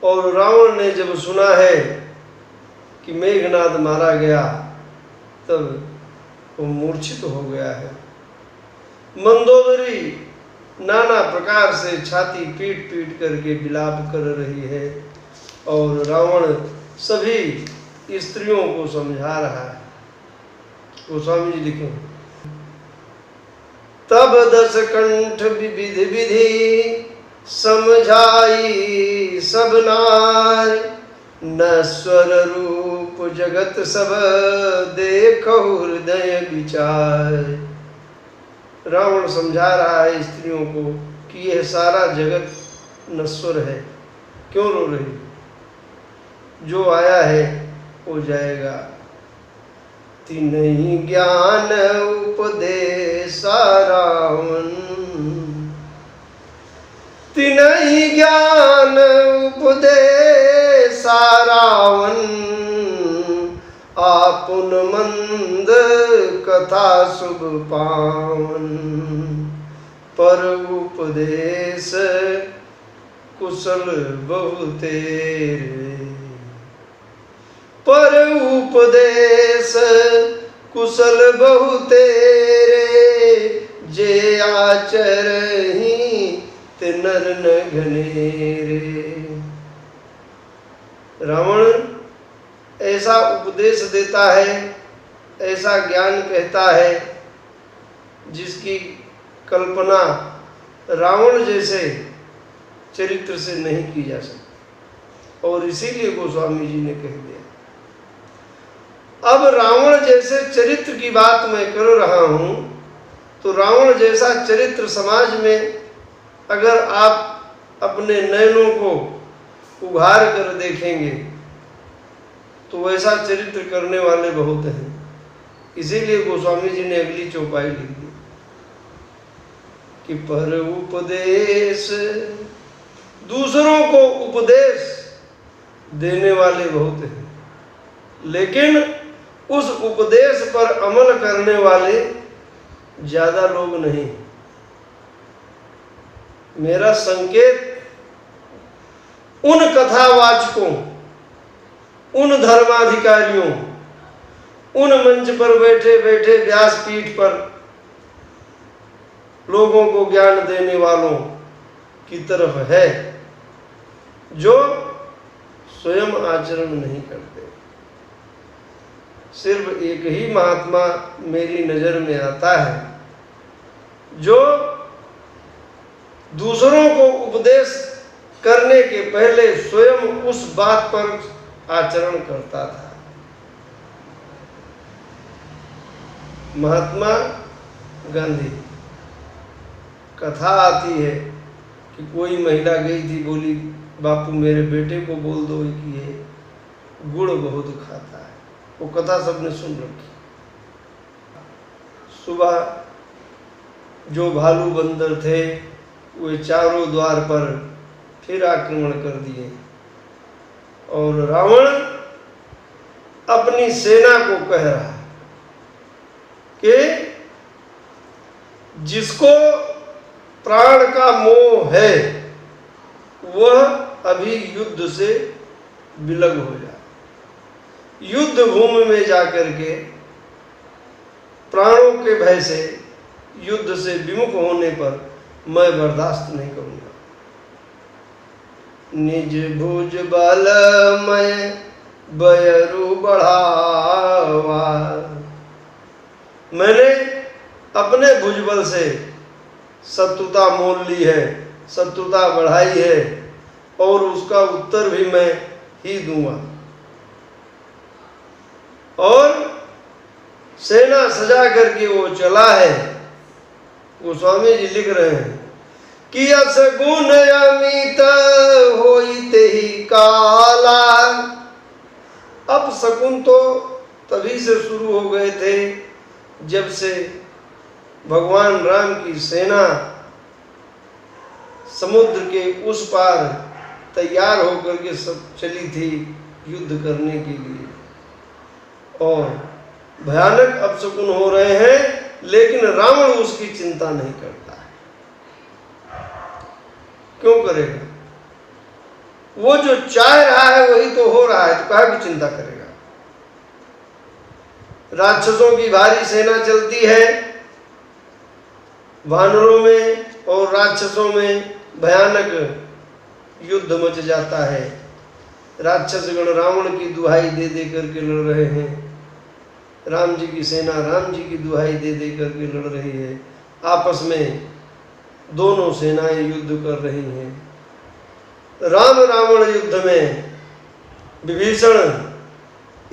और रावण ने जब सुना है कि मेघनाद मारा गया तब वो मूर्छित हो गया है। मंदोदरी नाना प्रकार से छाती पीट पीट करके विलाप कर रही है और रावण सभी स्त्रियों को समझा रहा है। गोस्वामी जी लिखे, तब 10 कंठ विधि विधि समझाई सब नार, नश्वर रूप जगत सब देखो हृदय विचार। रावण समझा रहा है स्त्रियों को कि यह सारा जगत नश्वर है, क्यों रो रही, जो आया है वो जाएगा। तिन्हि ज्ञान उपदेशा रावण, तिन्हि ज्ञान उपदेशा रावण, आपुन मंद कथा शुभ पावन। पर उपदेश कुशल बहु तेरे, पर उपदेश कुशल बहु तेरे, जे आचरहि ते नर न घनेरे। रावण ऐसा उपदेश देता है, ऐसा ज्ञान कहता है जिसकी कल्पना रावण जैसे चरित्र से नहीं की जा सकती। और इसीलिए गोस्वामी जी ने कह दिया। अब रावण जैसे चरित्र की बात मैं कर रहा हूं, तो रावण जैसा चरित्र समाज में अगर आप अपने नयनों को उघार कर देखेंगे तो वैसा चरित्र करने वाले बहुत हैं। इसीलिए गोस्वामी जी ने अगली चौपाई लिख दी कि पर उपदेश, दूसरों को उपदेश देने वाले बहुत हैं, लेकिन उस उपदेश पर अमल करने वाले ज्यादा लोग नहीं। मेरा संकेत उन कथावाचकों, उन धर्माधिकारियों, उन मंच पर बैठे बैठे व्यासपीठ पर लोगों को ज्ञान देने वालों की तरफ है, जो स्वयं आचरण नहीं करते। सिर्फ एक ही महात्मा मेरी नजर में आता है जो दूसरों को उपदेश करने के पहले स्वयं उस बात पर आचरण करता था। महात्मा गांधी, कथा आती है कि कोई महिला गई थी, बोली बापू मेरे बेटे को बोल दो कि ये गुड़ बहुत खाता है। वो कथा सबने सुन रखी। सुबह जो भालू बंदर थे वे चारों द्वार पर फिर आक्रमण कर दिए और रावण अपनी सेना को कह रहा कि जिसको प्राण का मोह है वह अभी युद्ध से विलग हो जाए। युद्ध भूमि में जाकर के प्राणों के भय से, युद्ध से विमुख होने पर मैं बर्दाश्त नहीं करूंगा। निज भुज बल मैं बयरु बढ़ावा, मैंने अपने भुजबल से शत्रुता मोल ली है, शत्रुता बढ़ाई है और उसका उत्तर भी मैं ही दूंगा। और सेना सजा करके वो चला है। गोस्वामी जी लिख रहे हैं कि असगुण अमित होइते ही काला। अब शकुन तो तभी से शुरू हो गए थे जब से भगवान राम की सेना समुद्र के उस पार तैयार होकर के सब चली थी युद्ध करने के लिए, और भयानक अपशकुन हो रहे हैं, लेकिन रावण उसकी चिंता नहीं करता है। क्यों करेगा? वो जो चाह रहा है वही तो हो रहा है, तो काहे की चिंता करेगा। राक्षसों की भारी सेना चलती है, वानरों में और राक्षसों में भयानक युद्ध मच जाता है। राक्षस गण रावण की दुहाई दे दे करके लड़ रहे हैं, राम जी की सेना राम जी की दुहाई दे दे करके लड़ रही है। आपस में दोनों सेनाएं युद्ध कर रही हैं। राम रावण युद्ध में विभीषण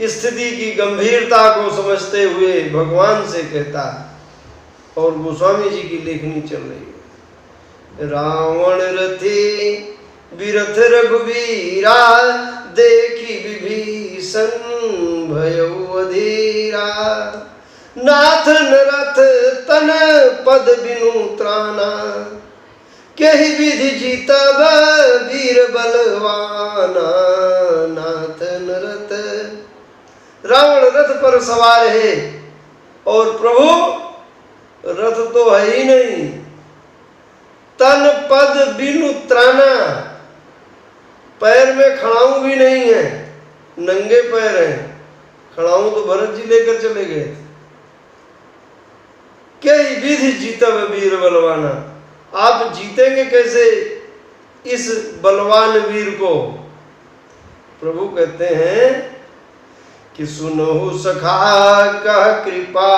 स्थिति की गंभीरता को समझते हुए भगवान से कहता है, और गोस्वामी जी की लेखनी चल रही है। रावण रथे विरथ रघुवीरा, देखी विभीषण भयउ अधीरा। नाथ नरथ तन पद बिनु त्राना, कहि विधि जीतब वीर बलवाना। नाथ नरथ, रावण रथ पर सवार है और प्रभु रथ तो है ही नहीं, तन पद बिनु त्राना, पैर में खड़ाऊ भी नहीं है, नंगे पैर हैं। खड़ाऊ तो भरत जी लेकर चले गए। कई विधि जीतब वीर बलवाना, आप जीतेंगे कैसे इस बलवान वीर को। प्रभु कहते हैं कि सुनहु सखा कह कृपा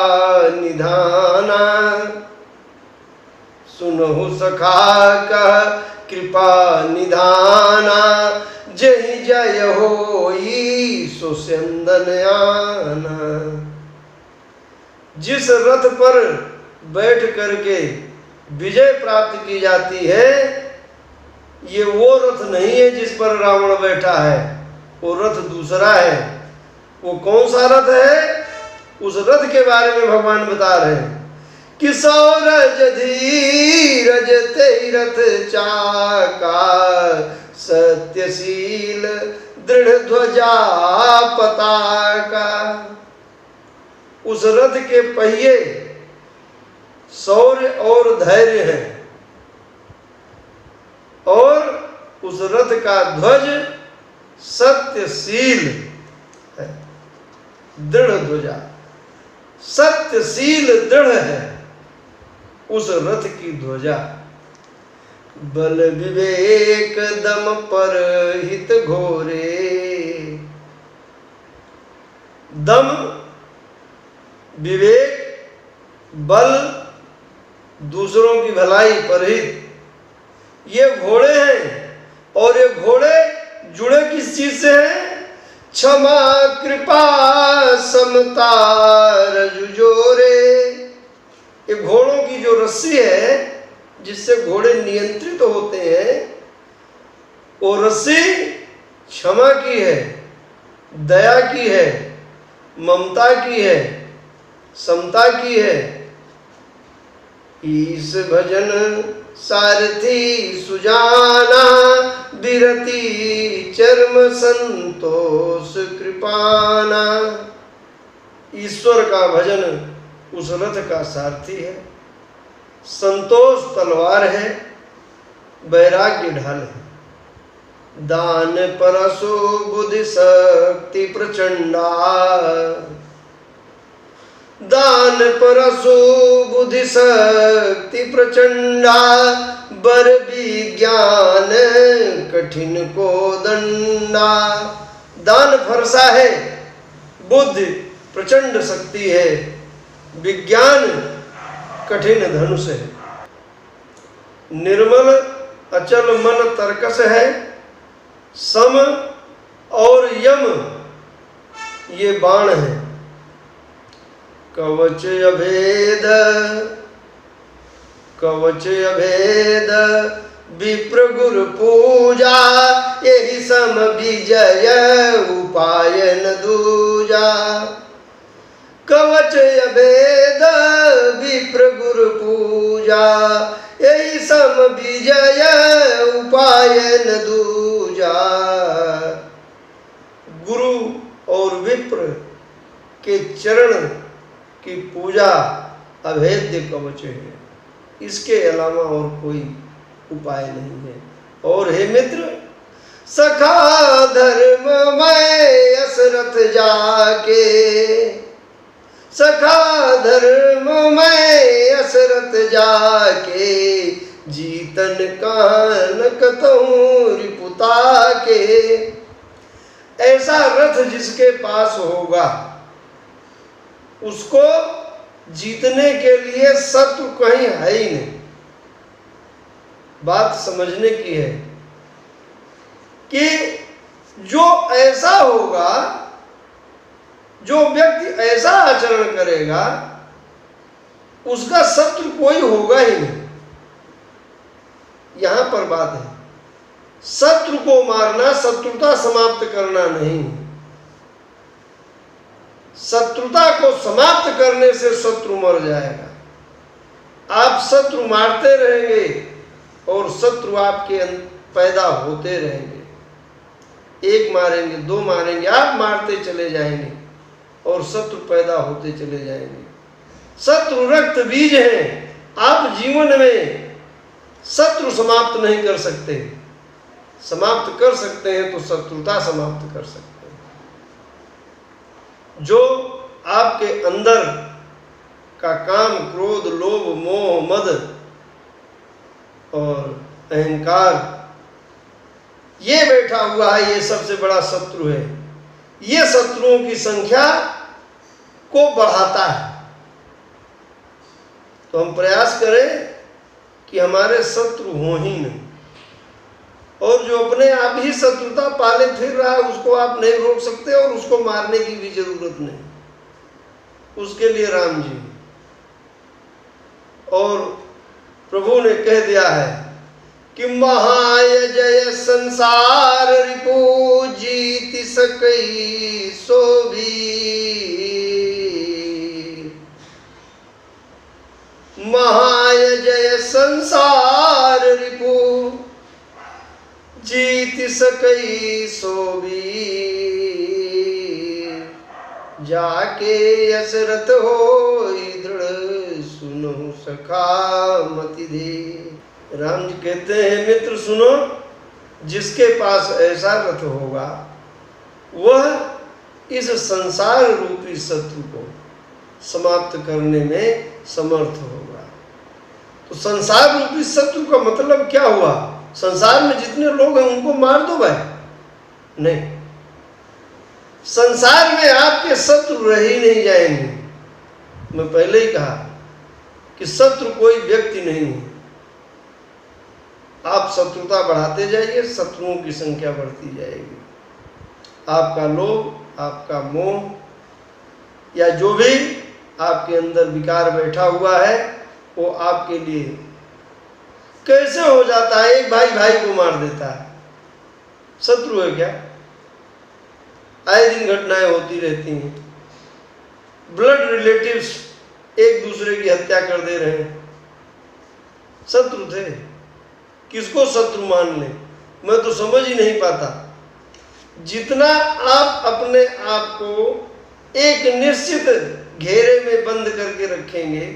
निधाना, सुनहु सखा कह कृपा निधाना। जहि जय होई सो स्यंदन आना। जिस रथ पर बैठ करके विजय प्राप्त की जाती है, ये वो रथ नहीं है जिस पर रावण बैठा है, वो रथ दूसरा है। वो कौन सा रथ है, उस रथ के बारे में भगवान बता रहे हैं कि सौरज धीरज तेहि रथ चाका, सत्यशील दृढ़ ध्वजा पताका। उस रथ के पहिए शौर्य और धैर्य है, और उस रथ का ध्वज सत्यशील है। दृढ़ ध्वजा, सत्यशील दृढ़ है उस रथ की ध्वजा। बल विवेक दम पर हित घोरे। दम, विवेक, बल, दूसरों की भलाई पर हित, ये घोड़े हैं। और ये घोड़े जुड़े किस चीज से हैं? क्षमा कृपा समता रजु जोरे। ये घोड़ों की जो रस्सी है जिससे घोड़े नियंत्रित होते हैं, वो रस्सी क्षमा की है, दया की है, ममता की है, समता की है। ईश भजन सारथी सुजाना, बिरती चर्म संतोष कृपाना। ईश्वर का भजन उस रथ का सारथी है, संतोष तलवार है, वैराग्य ढाल है। दान परसु बुद्धि शक्ति प्रचंडा, दान परसु बुद्धि शक्ति प्रचंडा। बर विज्ञान कठिन को दंडा। दान फरसा है, बुद्धि प्रचंड शक्ति है, विज्ञान कठिन धनुष है। निर्मल अचल मन तर्कस है, सम और यम ये बाण है। कवच अभेद, कवच अभेद विप्र गुरु पूजा। यही सम विजय उपाय न दूजा। कवच अभेद विप्र गुरु पूजा। यही सम विजय उपाय न दूजा। गुरु और विप्र के चरण की पूजा अभेद्य कवच है, इसके अलावा और कोई उपाय नहीं है। और हे मित्र, सखा धर्म में असरथ जाके, सखा धर्म में असरथ जाके, जीतन कान कतहूँ रिपुता के। ऐसा रथ जिसके पास होगा उसको जीतने के लिए शत्रु कहीं है ही नहीं। बात समझने की है कि जो ऐसा होगा, जो व्यक्ति ऐसा आचरण करेगा, उसका शत्रु कोई होगा ही नहीं। यहां पर बात है, शत्रु को मारना शत्रुता समाप्त करना नहीं। शत्रुता को समाप्त करने से शत्रु मर जाएगा। आप शत्रु मारते रहेंगे और शत्रु आपके पैदा होते रहेंगे। एक मारेंगे, दो मारेंगे, आप मारते चले जाएंगे और शत्रु पैदा होते चले जाएंगे। शत्रु रक्त बीज हैं। आप जीवन में शत्रु समाप्त नहीं कर सकते। समाप्त कर सकते हैं तो शत्रुता समाप्त कर सकते हैं। जो आपके अंदर का काम, क्रोध, लोभ, मोह, मद और अहंकार ये बैठा हुआ है, ये सबसे बड़ा शत्रु है। ये शत्रुओं की संख्या को बढ़ाता है। तो हम प्रयास करें कि हमारे शत्रु हों ही नहीं। और जो अपने आप ही शत्रुता पाले फिर रहा है उसको आप नहीं रोक सकते और उसको मारने की भी जरूरत नहीं। उसके लिए राम जी और प्रभु ने कह दिया है कि महायजय संसार रिपु जीत सकई सो भी। महायजय संसार रिपु जीत सकई सो भी। जाके असरथ हो दृढ़ सुनो सखा मति दे। राम जी कहते हैं, मित्र सुनो, जिसके पास ऐसा रथ होगा वह इस संसार रूपी शत्रु को समाप्त करने में समर्थ होगा। तो संसार रूपी शत्रु का मतलब क्या हुआ? संसार में जितने लोग हैं उनको मार दो भाई, नहीं। संसार में आपके शत्रु रह ही नहीं जाएंगे। मैं पहले ही कहा कि शत्रु कोई व्यक्ति नहीं है। आप शत्रुता बढ़ाते जाइए, शत्रुओं की संख्या बढ़ती जाएगी। आपका लोभ, आपका मोह या जो भी आपके अंदर विकार बैठा हुआ है वो आपके लिए कैसे हो जाता है? एक भाई भाई को मार देता है, शत्रु है क्या? आए दिन घटनाएं होती रहती हैं। ब्लड रिलेटिव्स एक दूसरे की हत्या कर दे रहे हैं, शत्रु थे। किसको शत्रु मान ले, मैं तो समझ ही नहीं पाता। जितना आप अपने आप को एक निश्चित घेरे में बंद करके रखेंगे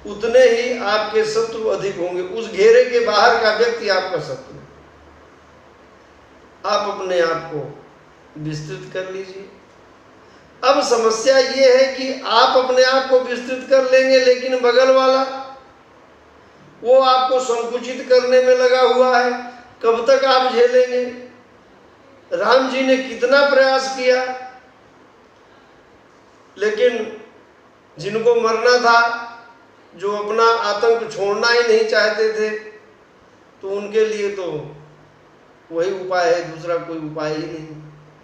उतने ही आपके शत्रु अधिक होंगे। उस घेरे के बाहर का व्यक्ति आपका शत्रु। आप अपने आप को विस्तृत कर लीजिए। अब समस्या ये है कि आप अपने आप को विस्तृत कर लेंगे लेकिन बगल वाला वो आपको संकुचित करने में लगा हुआ है। कब तक आप झेलेंगे? राम जी ने कितना प्रयास किया, लेकिन जिनको मरना था, जो अपना आतंक छोड़ना ही नहीं चाहते थे, तो उनके लिए तो वही उपाय है, दूसरा कोई उपाय ही नहीं।